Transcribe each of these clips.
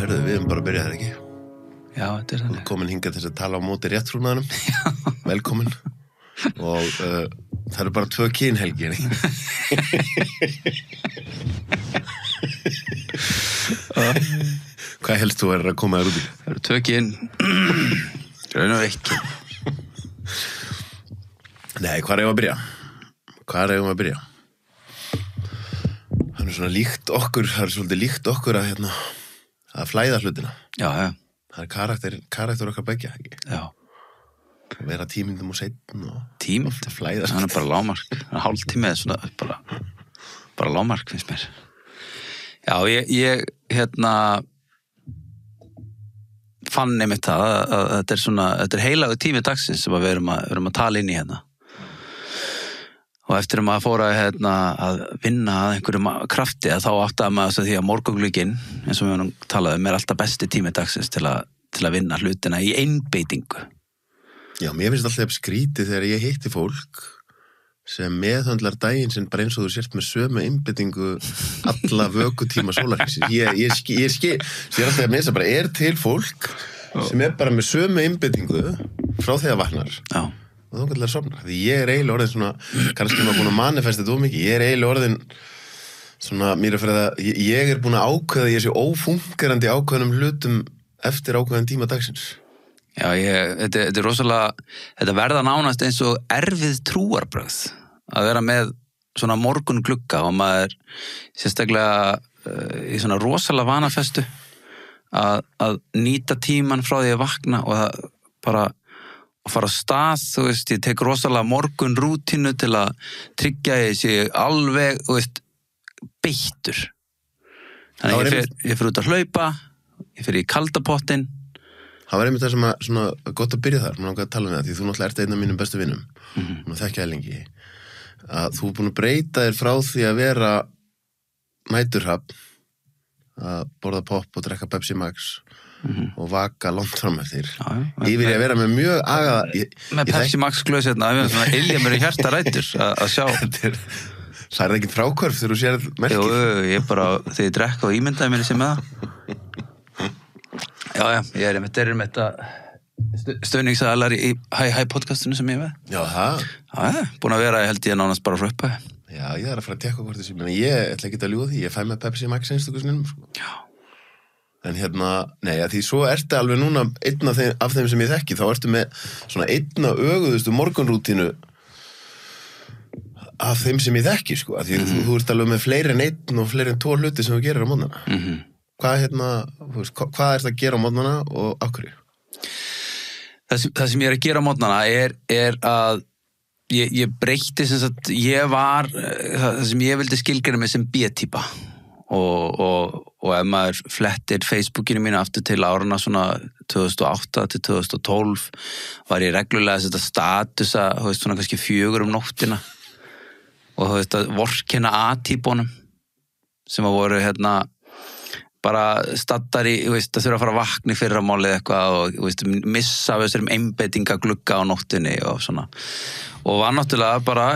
Herðu, við bara að byrja það ekki. Já, þetta þannig. Komin hingað til að tala á móti rétttrúnaðinum. Velkomin. Og það eru bara 2 kynhelgi. Hvað helst þú að koma þér út í? Það eru 2 kyn. Raun og ekki. Nei, hvað eigum að byrja? Það er svona líkt okkur, það er svolítið líkt okkur að flæða hlutina. Já, já. Það er karakter okkar begja, ekki? Já. Að vera tímindum og seinna og... Tímindum? Það flæðast. Það er bara lágmark. Hálftími er svona bara lágmark, finnst mér. Já, ég fann einmitt það að þetta er heilagur tími dagsins sem við erum að tala inn í hérna. Og eftir að maður fór að vinna að einhverjum krafti þá áttaði maður því að morgungluginn, eins og við höfum talað er alltaf besti tími dagsins til að vinna hlutina í einbeitingu. Já, mér finnst alltaf skrítið þegar ég hitti fólk sem meðhöndlar daginn sinn bara eins og þú sért með sömu einbeitingu alla vökutíma sólarhringsins. Ég skil alltaf að mér bara til fólk sem bara með sömu einbeitingu frá þegar vaknar. Já. Og þá kallar sofna. Því ég eiginlega orðin svona, kannski maður búin að manifesta þetta mikið, ég eiginlega orðin svona, ég búin að ákveða ég sé ófungerandi ákveðnum hlutum eftir ákveðan tíma dagsins. Já, þetta er rosalega, þetta verða nánast eins og erfið trúarbrögð að vera með svona morgunglugga og maður sérstaklega í svona rosalega vanafestu að nýta tíman frá því að vakna og það bara og fara á stað, þú veist, ég tek rosalega morgunrútínu til að tryggja ég sé alveg, þú veist, beittur. Þannig ég fer út að hlaupa, ég fer í kaldapottin. Það var einmitt það sem svona gott að byrja þar, maður langaði að tala um það, því þú náttúrulega ert einn af mínum bestu vinnum, og þekkja það lengi, að þú er búin að breyta þér frá því að vera næturhafn, að borða popp og drekka Pepsi Max, og vaka langt fram eftir yfir ég að vera með mjög með Pepsi Max glös svona ilja mér í hjarta rætur að sjá það er ekkert frákvörf þegar þú sér merkið. Jú, ég bara þegar ég drekka og ímyndaði mér sem með það ég er með þetta stöðningsaðalar í Hæ podcastinu sem ég er með. Já, það búin að vera, ég held ég nánast bara fröppa. Já, ég að fara að tekka hvort þessi menn ég ætla ekki að ljúga því, ég fæ með Pepsi Max einstaklega sko. Já. En nei, að því svo ertu alveg núna einn af þeim sem ég þekki, þá ertu með svona einna öguðustu morgunrútínu af þeim sem ég þekki, sko, að því þú ert alveg með fleiri en einn og fleiri en 2 hluti sem þú gerir á morgnana. Hvað ert að gera á morgnana og af hverju? Það sem ég er að gera á morgnana er að ég breytti sem sagt, það sem ég vildi skilgreina mig sem B-típa og ef maður flettir Facebookinu mínu aftur til árana svona 2008 til 2012 var ég reglulega að setja statusa svona kannski 4 nóttina og þú veist að vorkenna A-típunum sem að voru bara staddar í, að þurfa að fara að vakna í fyrramálið eitthvað og missa af þessum einbeitingaglugga á nóttinni og svona og var náttúrulega bara,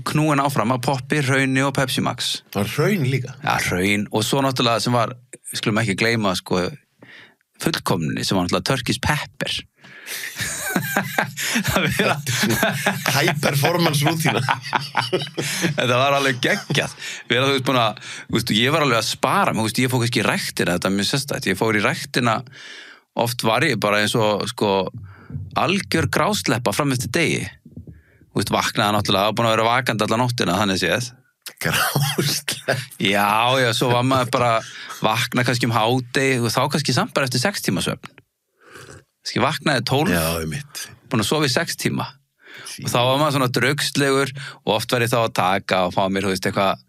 knúin áfram að poppi, hrauni og Pepsi Max. Það var hraun líka? Já, hraun og svo náttúrulega sem var, skulum ekki gleyma sko, fullkomni sem var náttúrulega Turkish Pepper. High performance rútína. Þetta var alveg geggjað. Ég var alveg að spara mig, ég fór kannski í ræktina, þetta er mjög sérstætt, ég fór í ræktina, oft var ég bara eins og sko, algjör grásleppa fram eftir degi. Vaknaði náttúrulega, búin að vera vakandi alla nóttina, þannig séð. Grásleppa? Já, svo var maður bara vakna kannski hádegi og þá kannski samt bara eftir 6 tíma svefn. Kannski vaknaði 12, búin að sofa í 6 tíma. Og þá var maður svona draugslegur og oft var ég þá að taka og fá mér, eitthvað,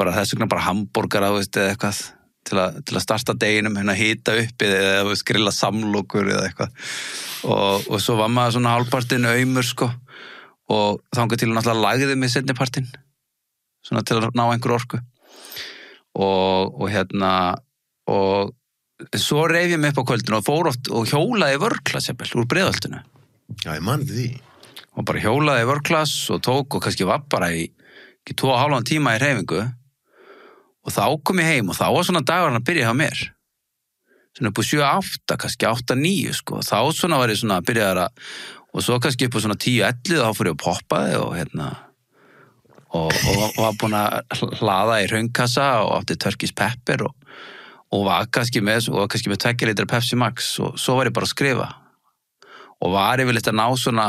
bara þess vegna bara hambúrgara, eða eitthvað, til að starta deginum, hita upp eða grilla samlokur eða eitthvað. Og svo var maður svona hálfpartinn aumur, sko. Og þangað til náttúrulega lagði mig seinnipartinn svona til að ná einhver orku og svo reif ég mig upp á kvöldinu og fór oft og hjólaði vörklass úr Breiðholtinu. Já, ég man því. Og bara hjólaði vörklass og tók og kannski var bara í 2,5 tíma í hreyfingu og þá kom ég heim og þá var svona dagurinn að byrja hjá mér svona upp á 7-8, kannski 8-9 sko, þá svona var ég svona byrjaðar að, og svo kannski upp á svona 10-11 þá fór ég að poppaði og var búin að hlaða í hraunkassa og átti Turkish Pepper og var kannski með 2 litra Pepsi Max og svo var ég bara að skrifa og var yfirleitt að ná svona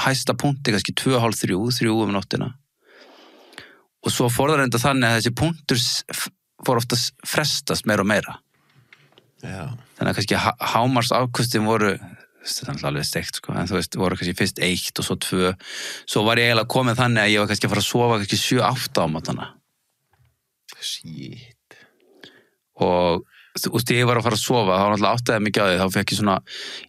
hæsta punkti kannski 2:30, 3 nóttina og svo fór það reynda þannig að þessi punktur fór ofta frestast meira og meira. Já. Þannig að kannski hámars afkvöstin voru, þetta er alveg steikt sko, en þú veist, voru kannski fyrst 1 og svo 2, svo var ég eiginlega komið þannig að ég var kannski að fara að sofa kannski 7-8 á mótana. Shit. Og þú veist, ég var að fara að sofa, þá náttúrulega áttaði mikið á því, þá fekk ég svona,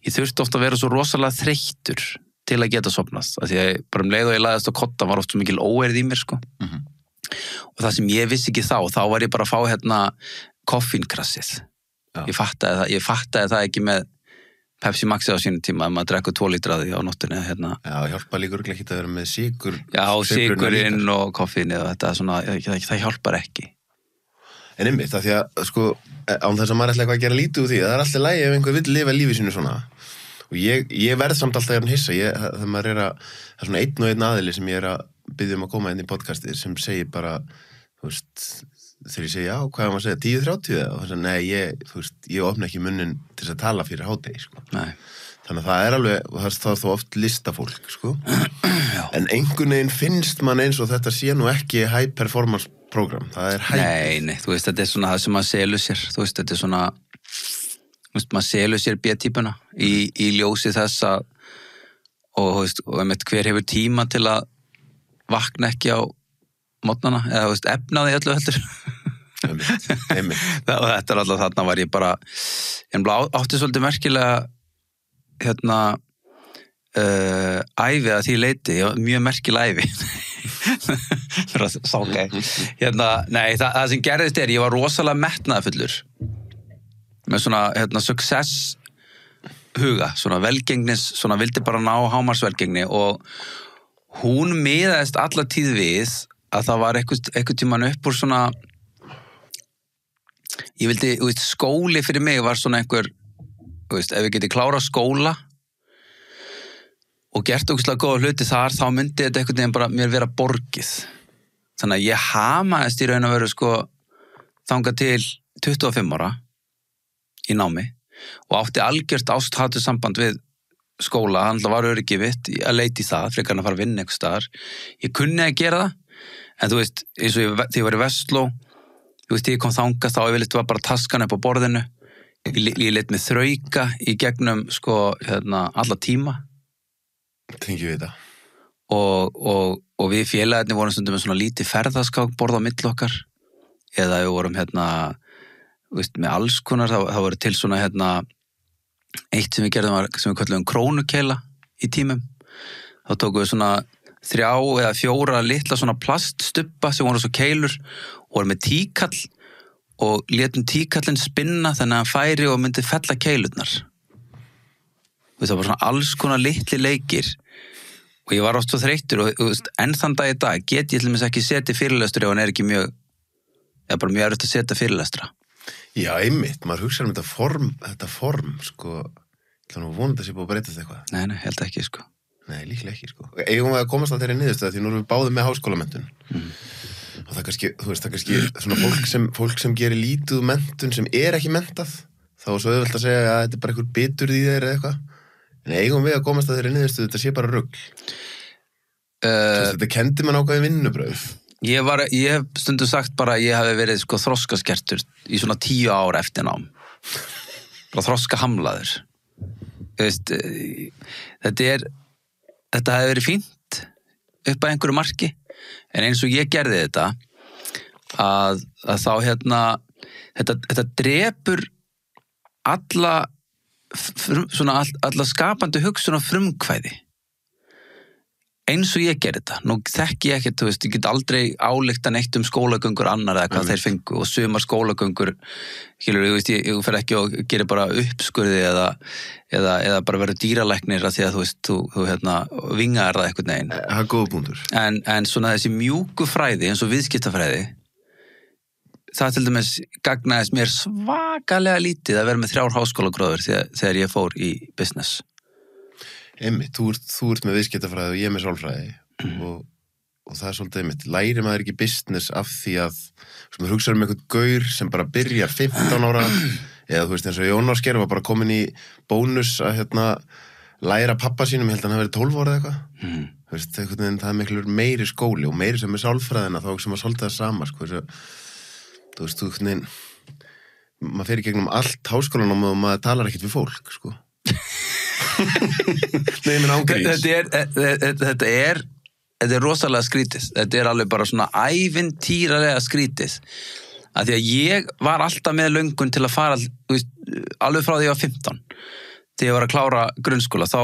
ég þurfti ofta að vera svo rosalega þreyttur til að geta sofnast, af því að bara leið og ég lagðist á kotta var oft svo mikil óeirð í mér sko. Og það sem ég vissi ekki þá var ég bara að fá koffínkrassið. Ég fattaði það ekki með Pepsi Maxi á sínum tíma að maður drekkur 2 lítra af því á nóttunni Já, hjálpa líka örugglega ekki að vera með sykur. Já, sykurinn og koffín og þetta svona, það hjálpar ekki. En einmitt, af því að sko, án þess að maður ætla eitthvað að gera lítið úr því, það alltaf lægi ef einhver vill lifa lífi sínu svona. Og ég verð samt alltaf að hissa, þegar maður það svona einn og einn aðili sem ég að biðja að koma inn í podcastið sem segir bara, þú veist, þegar ég segi já, hvað er maður að segja, 10:30 og þess að nei, ég opna ekki munnin til þess að tala fyrir hádegi, sko. Nei. Þannig að það alveg, og það er þó oft listafólk, sko. En einhvern veginn finnst mann eins og þetta sé nú ekki high performance program, það er hægt. Nei, þú veist, þetta er svona það sem maður selur sér, þú veist, þetta er svona, þú veist, maður selur sér B-típuna í ljósi þess að, og þú veist, og hver hefur tíma til að vakna ekki á mótnana, eða þú veist, efnaði öllu heldur. Einmitt. Og þetta alltaf þarna var ég bara, en átti svolítið merkilega, æfi að því leiti, mjög merkilega æfi. Nei, það sem gerðist ég var rosalega metnaðarfullur, með svona, success huga, svona velgengnis, svona vildi bara ná hámarsvelgengni og hún miðaðist alla tíð við að það var einhvern tímann upp úr svona ég vildi, þú veist, skóli fyrir mig var svona einhver, þú veist, ef ég geti klárað skóla og gert ógeðslega góða hluti þar, þá myndi þetta einhvern veginn bara mér vera borgið. Þannig að ég hamaðist í raun og veru sko þangað til 25 ára í námi og átti algjört ásthatu samband við skóla, hann var öryggi mitt að leita í það, frekar hann að fara að vinna einhvers staðar. Ég kunni að gera það, en þú veist, eins og þegar ég var í Vestló, þú veist, ég kom þangað þá yfirleitt var bara taskan upp á borðinu, ég leit mig þrauka í gegnum, sko, alla tíma. Tengi við þetta. Og við félagarnir vorum stundum með svona lítið ferðaskák borð á milli okkar, eða við vorum, þú veist, með alls konar, það voru til svona, eitt sem við gerðum var, sem við kölluðum krónukeila í tímum. Þá tókum við svona 3 eða 4 litla svona plaststubba sem voru svo keilur og voru með tíkall og létum tíkallinn spinna þannig að hann færi og myndi fella keilurnar. Það var svona alls konar litli leikir og ég var oft svo þreyttur og enn þann dag í dag get ég til dæmis ekki setið fyrirlestur ef hann er ekki mjög, eða bara mjög erfitt að setja fyrirlestra. Já, einmitt, maður hugsa þetta form, sko, þannig að vonandi sé búið að breytast eitthvað. Nei, held ekki, sko. Nei, líklega ekki, sko. Eigum við að komast að þeirri niðurstöðu því nú erum við báðið með háskólamenntun. Og það kannski, þú veist, það kannski svona fólk sem gerir lítið menntun sem er ekki menntað, þá er svo auðvelt að segja að þetta er bara einhver bitur í þeir eða eitthvað. En eigum við að komast að þeirri niðurstöðu, þetta sé bara rugl. Þetta kendi mann ákveðið vinnubröð. Ég hef stundum sagt bara að ég hafi verið sko þroskaskertur í svona 10 ár eftir nám. Bara þroskahamlaður. Þú veist, þetta hefði verið fínt upp að einhverju marki, en eins og ég gerði þetta, að þá þetta drepur alla skapandi hugsun og frumkvæði. Eins og ég gerði þetta. Nú þekki ég ekkert, þú veist, ég get aldrei álykta neitt skólagöngur annar eða hvað þeir fengu og sumar skólagöngur, skilur, þú veist, ég fer ekki og gerir bara uppskurði eða bara verður dýralæknir að því að þú veist, þú vingar það einhvern veginn. Það er góð punktur. En svona þessi mjúku fræði, eins og viðskiptafræði, það til dæmis gagnaðist mér svakalega lítið að vera með 3 háskólagráður þegar ég fór í business. Einmitt, þú ert með viðskiptafræði og ég með sálfræði og það er svolítið einmitt. Læri maður ekki business af því að sem þú hugsaður einhvern gaur sem bara byrjar 15 ára eða þú veist eins og Jón Ásgeir var bara komin í bónus að læra pappa sínum, ég held að hann hafi verið 12 ára eða eitthvað. Þú veist, það er miklu meiri skóli og meiri sem er sálfræðina, þá sem að svolítið það sama, sko. Þú veist, maður fer í gegnum allt háskólanum og maður talar ekkert við fólk, sko. Nei, menn ángríns. Þetta er rosalega skrítið. Þetta er alveg bara svona ævintýralega skrítið. Af því að ég var alltaf með löngun til að fara, þú veist, alveg frá því ég var 15. Þegar ég var að klára grunnskóla, þá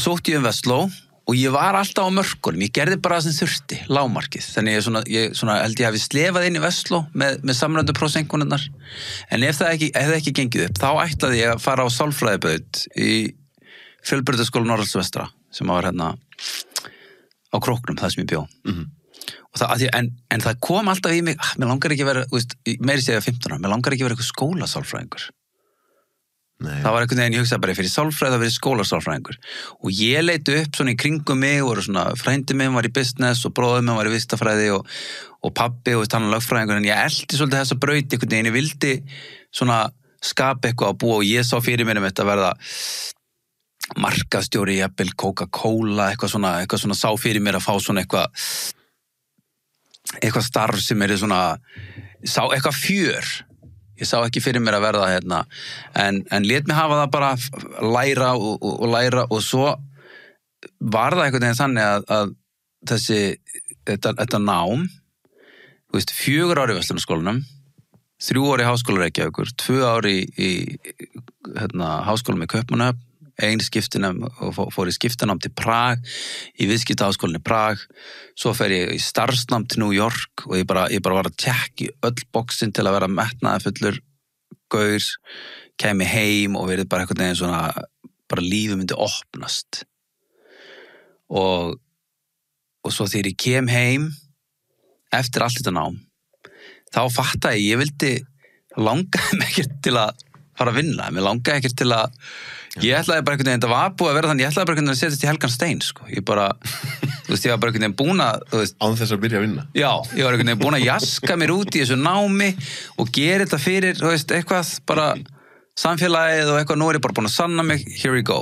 sótti ég Vestló og ég var alltaf á mörkunum. Ég gerði bara það sem þurfti, lágmarkið. Þannig ég held ég hafi slefað inn í Vestló með samrændu prósengunarnar. En ef það ekki gengið upp, þá ætlaði ég að fara á sálfræðibraut í Fjölbrautaskóla Norðals vestra, sem var á Króknum, það sem ég bjó. Og en það kom alltaf í mig, mér langar ekki að vera, meiri segja 15 ára, mér langar ekki að vera eitthvað skólasálfræðingur. Nei. Það var einhvern veginn, ég hugsaði bara fyrir sálfræði, það verið skólasálfræðingur. Og ég leiti upp svona í kringum mig, og frændi minn var í business og bróðir minn var í vistafræði og pabbi og hann lögfræðingur, en ég elti svolítið þessa braut einhvern veginn, ég vildi svona skapa eitthvað að búa og ég sá fyrir mér þetta verða markaðstjóri, jafnvel Coca-Cola, eitthvað svona sá fyrir mér að fá svona eitthvað starf sem svona, sá eitthvað fjör. Ég sá ekki fyrir mér að verða en lét mig hafa það bara læra og læra og svo var það einhvern veginn þannig að þetta nám, þú veist, 4 ár í Verslunarskólanum, 3 ár í Háskóla Reykjavíkur, 2 ár í Háskólanum í Kaupmannahöfn, fór í skiptinám til Prag, í viðskiptaháskólanum í Prag, svo fer ég í starfsnám til New York og ég bara var að tjekka í öll boksin til að vera metnaðarfullur gaur, kæmi heim og verið bara einhvern veginn svona, bara lífið myndi opnast. Og svo þegar ég kem heim, eftir allt þetta nám, þá fattaði ég langaði mig ekkert til að fara að vinna, mér langaði ekkert til að ég ætlaði bara einhvern veginn, það var búið að vera þannig, ég ætlaði bara einhvern veginn að setjast í helgan stein, sko. Ég bara, þú veist, ég var bara einhvern veginn búin að, þú veist. Án þess að byrja að vinna. Já, ég var einhvern veginn búin að jaska mér út í þessu námi og gera þetta fyrir, þú veist, eitthvað, bara samfélagið og eitthvað, nú er ég bara búin að sanna mig, here we go.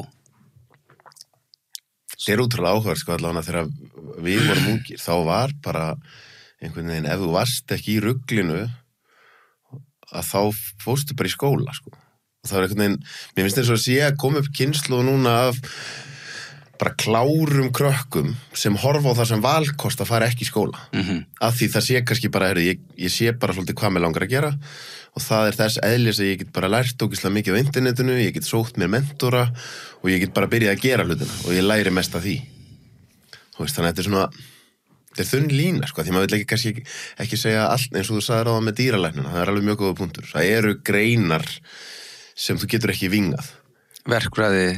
Það er útrúlega áhverð, sko, allavega þegar við vorum ungir, þá var bara einhvern veginn, ef þú varst ekki í ruglinu, að þá fórstu bara í skóla, sko. Og það var einhvern veginn, mér finnst eins og að sé að koma upp kynslóð núna af bara klárum krökkum sem horfa á það sem valkost að fara ekki í skóla. Af því það sé kannski bara, ég sé bara svolítið hvað mér langar að gera og það er þess eðlis að ég get bara lært ógeðslega mikið á internetinu, ég get sótt mér mentora og ég get bara byrjað að gera hlutina og ég læri mest af því. Þú veist, þannig að þetta er svona, þetta er þunn lína, sko, því maður vil kannski ekki segja allt eins og þú sagðir á það með dýralæknina, það er alveg mjög góða punktur. Það eru greinar sem þú getur ekki vingað. Verkfræði,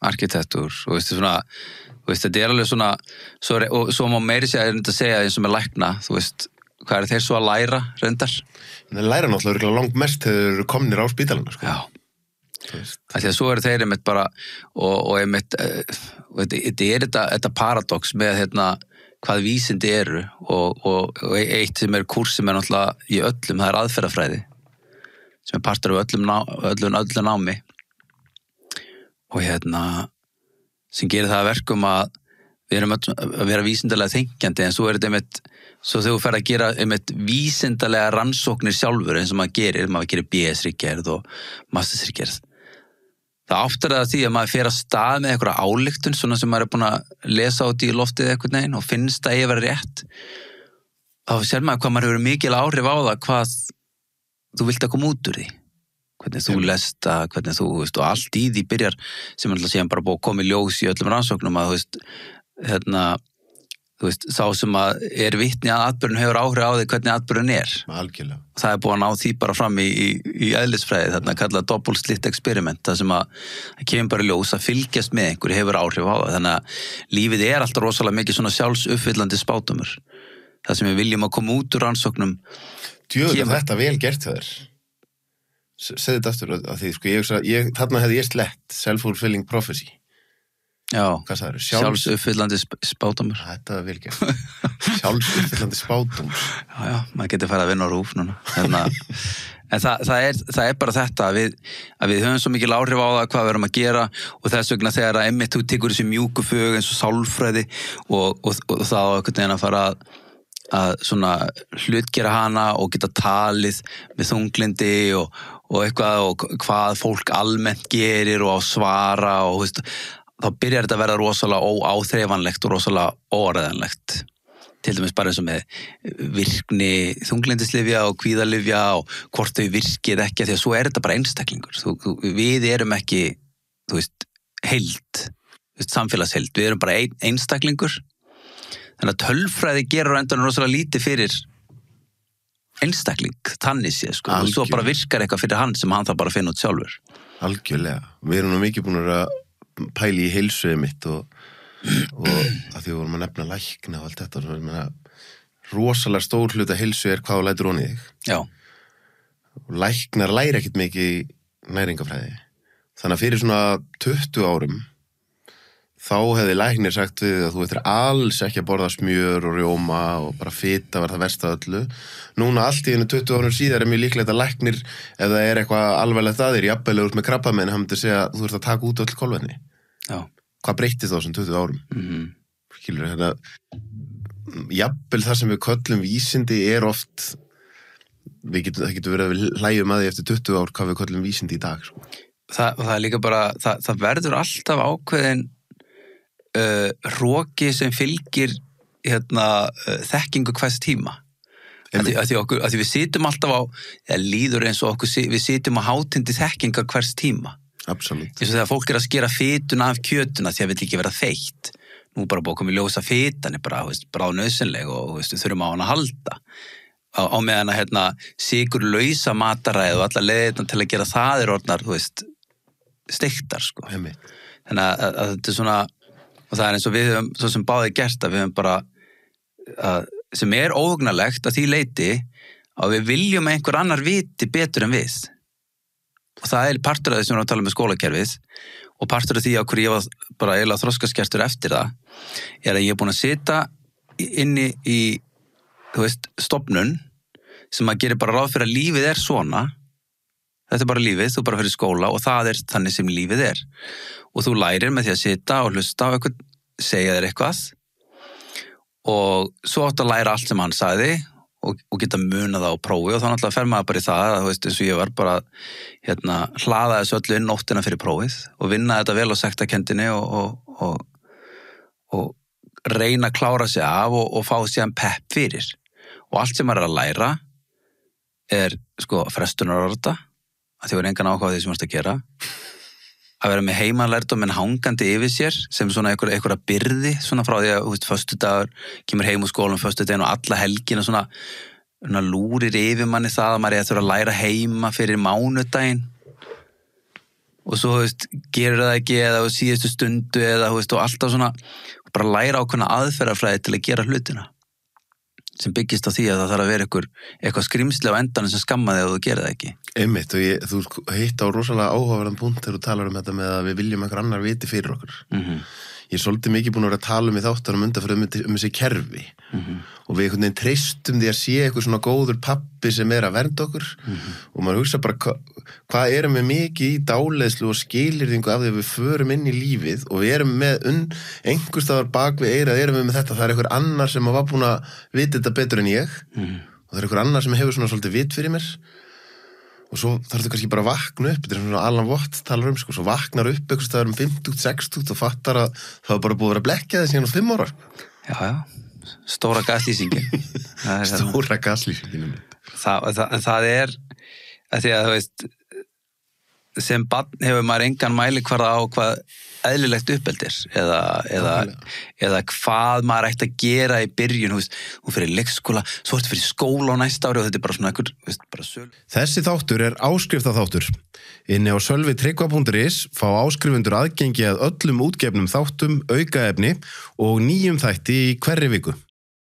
arkitektúr og þetta er alveg svona svo má meiri segja eins og með lækna, þú veist, hvað er þeir svo að læra reyndar? Þeir læra náttúrulega langt mest þegar þeir eru komnir á spítalana, sko. Já. Því að svo eru þeir einmitt bara og einmitt þetta er þetta paradox með hvað vísindi eru og eitt sem er kurs sem er náttúrulega í öllum, það er aðferðafræði sem er partur af öllu námi og sem gerir það að verkum að við erum að vera vísindalega þengjandi en svo er þetta einmitt, svo þegar þú fer að gera einmitt vísindalega rannsóknir sjálfur eins og maður gerir BS-ritgerð og mastersritgerð það áttar það því að maður fer að stað með einhverja ályktun svona sem maður er búin að lesa út í loftið eitthvað neginn og finnst það eigi að vera rétt þá sér maður hvað maður hefur mikil áhrif á það hvað þú vilt að koma út úr því hvernig þú lesta, hvernig þú veist, og allt í því byrjar sem alltaf séum bara búið að koma í ljós í öllum rannsóknum að þú veist, sá sem að er vitni að atburðin hefur áhrif á því hvernig atburðin er. Algjörlega. Það er búið að ná því bara fram í eðlisfræði, þarna kallað doppelslit experiment, það sem að kemur bara í ljós að fylgjast með einhverju hefur áhrif á það, þannig að lífið er alltaf rosalega mikið svona sjálfsuppfyllandi spátumur. Það sem við viljum að koma út úr rannsóknum Djöfull, þetta vel gert hjá þér. Segðu þetta aftur að því, sko, þarna hefði ég slett self-fulfilling prophecy. Já, Hvað sagðirðu? sjálfsuppfyllandi spátumur. Þetta var vel gert. Sjálfsuppfyllandi spátumur. Já, maður getur farið að vinna á rúf núna. En það er bara þetta að við höfum svo mikil áhrif á það hvað við erum að gera og þess vegna þegar að einmitt þú tekur þessi mjúku fög eins og sálfræði og það á einhvern veginn að fara að svona hlutgera hana og geta talið með þunglindi og eitthvað og hvað fólk almennt gerir og á svara og veist, þá byrjar þetta að verða rosalega óáþreifanlegt og rosalega óáræðanlegt. Til dæmis bara eins og með virkni þunglindislyfja og kvíðalyfja og hvort þau virkir ekki, því að svo er þetta bara einstaklingur. Við erum ekki, þú veist, heild, samfélagsheild, við erum bara einstaklingur. Þannig að tölfræði gerur endan rosalega lítið fyrir einstakling, þannig sé, sko. Og svo bara virkar eitthvað fyrir hann sem hann þarf bara að finna út sjálfur. Algjörlega. Við erum nú mikið búin að pæla í heilsuði mitt og að því við vorum að nefna lækna og allt þetta, svo meina, rosalega stór hluta heilsu hvað þú lætur ofan í þig. Já. Og læknar læra ekkert mikið næringafræði. Þannig að fyrir svona 20 árum þá hefði læknir sagt við að þú ættir alls ekki að borða smjör og rjóma og bara fita var það verst af öllu. Núna allt í hennu 20 árum síðar mjög líklegt að læknir, ef það eitthvað alvarlegt að þér, jafnvel út með krabbamein, hann myndi segja að þú ert að taka út öll kolvetni. Já. Hvað breyttist á þessum 20 árum? Skilur, hérna, jafnvel það sem við köllum vísindi oft, það getur verið að við hlæjum að því eftir 20 ár hvað við köllum vísindi í dag. Sko. Það líka bara, það verður alltaf ákveðin hroki sem fylgir þekkingu hvers tíma. Að því við situm alltaf á, eða líður eins og við situm á hátindi þekkingar hvers tíma. Absolutt. Eins og þegar fólk að skera fituna af kjötuna því að vill ekki vera feitt. Nú bara búið að koma í ljós að fitan bara nauðsynleg og þurfum á hana að halda. Á meðan að sykurlausa mataræði og alla leiðirnar til að gera það orðnar, steiktar, sko. Þannig að þetta svona, og það eins og við höfum, svo sem báði gert að við höfum bara, sem óhugnalegt að því leiti að við viljum að einhver annar viti betur en við. Og það partur af því sem við erum að tala með skólakerfið og partur af því að hverju ég var bara eiginlega þroskaskertur eftir það að ég búin að sita inni í, stofnun sem að gera bara ráð fyrir að lífið svona. Þetta bara lífið, þú bara fyrir skóla og það þannig sem lífið og þú lærir með því að sita og hlusta á eitthvað, segja þér eitthvað og svo átt að læra allt sem hann sagði og geta munað á prófi og þá náttúrulega fer maður bara í það, eins og ég var bara hlaða þessu öllu inn nóttina fyrir prófið og vinna þetta vel á sektarkenndinni og reyna að klára sig af og fá síðan pepp fyrir og allt sem maður að læra frestunarorða að því var engan áhuga á því sem varst að gera að vera með heimalærdóminn hangandi yfir sér sem svona einhverja byrði svona frá því að föstudagur kemur heim úr skólanum föstudaginn og alla helgina svona lúrir yfir manni það að maður að þurfa að læra heima fyrir mánudaginn og svo gerir það ekki eða síðustu stundu eða og alltaf svona bara læra ákveðna aðferðafræði til að gera hlutina sem byggist á því að það þarf að vera eitthvað skrimsli á endanum sem skammaði ef þú gerir það ekki. Einmitt og þú hitt á rosalega áhugaverðan punkt þegar þú talar þetta með að við viljum einhver annar viti fyrir okkur. Ég svolítið mikið búin að vera að tala í þáttunum undanfarið þessi kerfi og við einhvern veginn treystum því að sé eitthvað svona góður pabbi sem að vernda okkur og maður hugsa bara hvað erum við mikið í dáleiðslu og skilyrðingu af því að við förum inn í lífið og við erum með einhverstaðar bak við eirað erum við með þetta, það einhver annar sem var búin að vita þetta betur en ég og það einhver annar sem hefur svona svolítið vit fyrir mér og svo þarf þú kannski bara að vakna upp, þetta svona Alan Watts talar svo vaknar upp eitthvað staðar 50, 60 og fattar að það var bara búið að vera blekkjaði síðan á 5 ára. Já, stóra gaslýsingin. Stóra gaslýsingin. Það að því að sem barn hefur maður engan mælikvarða á hvað eðlilegt uppeldir eða hvað maður ætti að gera í byrjun, hún fyrir leikskóla svo ertu fyrir skóla á næsta ári og þetta bara svona bara söl. Þessi þáttur áskriftaþáttur. Inni á sölvitryggva.is fá áskrifundur aðgengi að öllum útgefnum þáttum, aukaefni og nýjum þætti í hverri viku.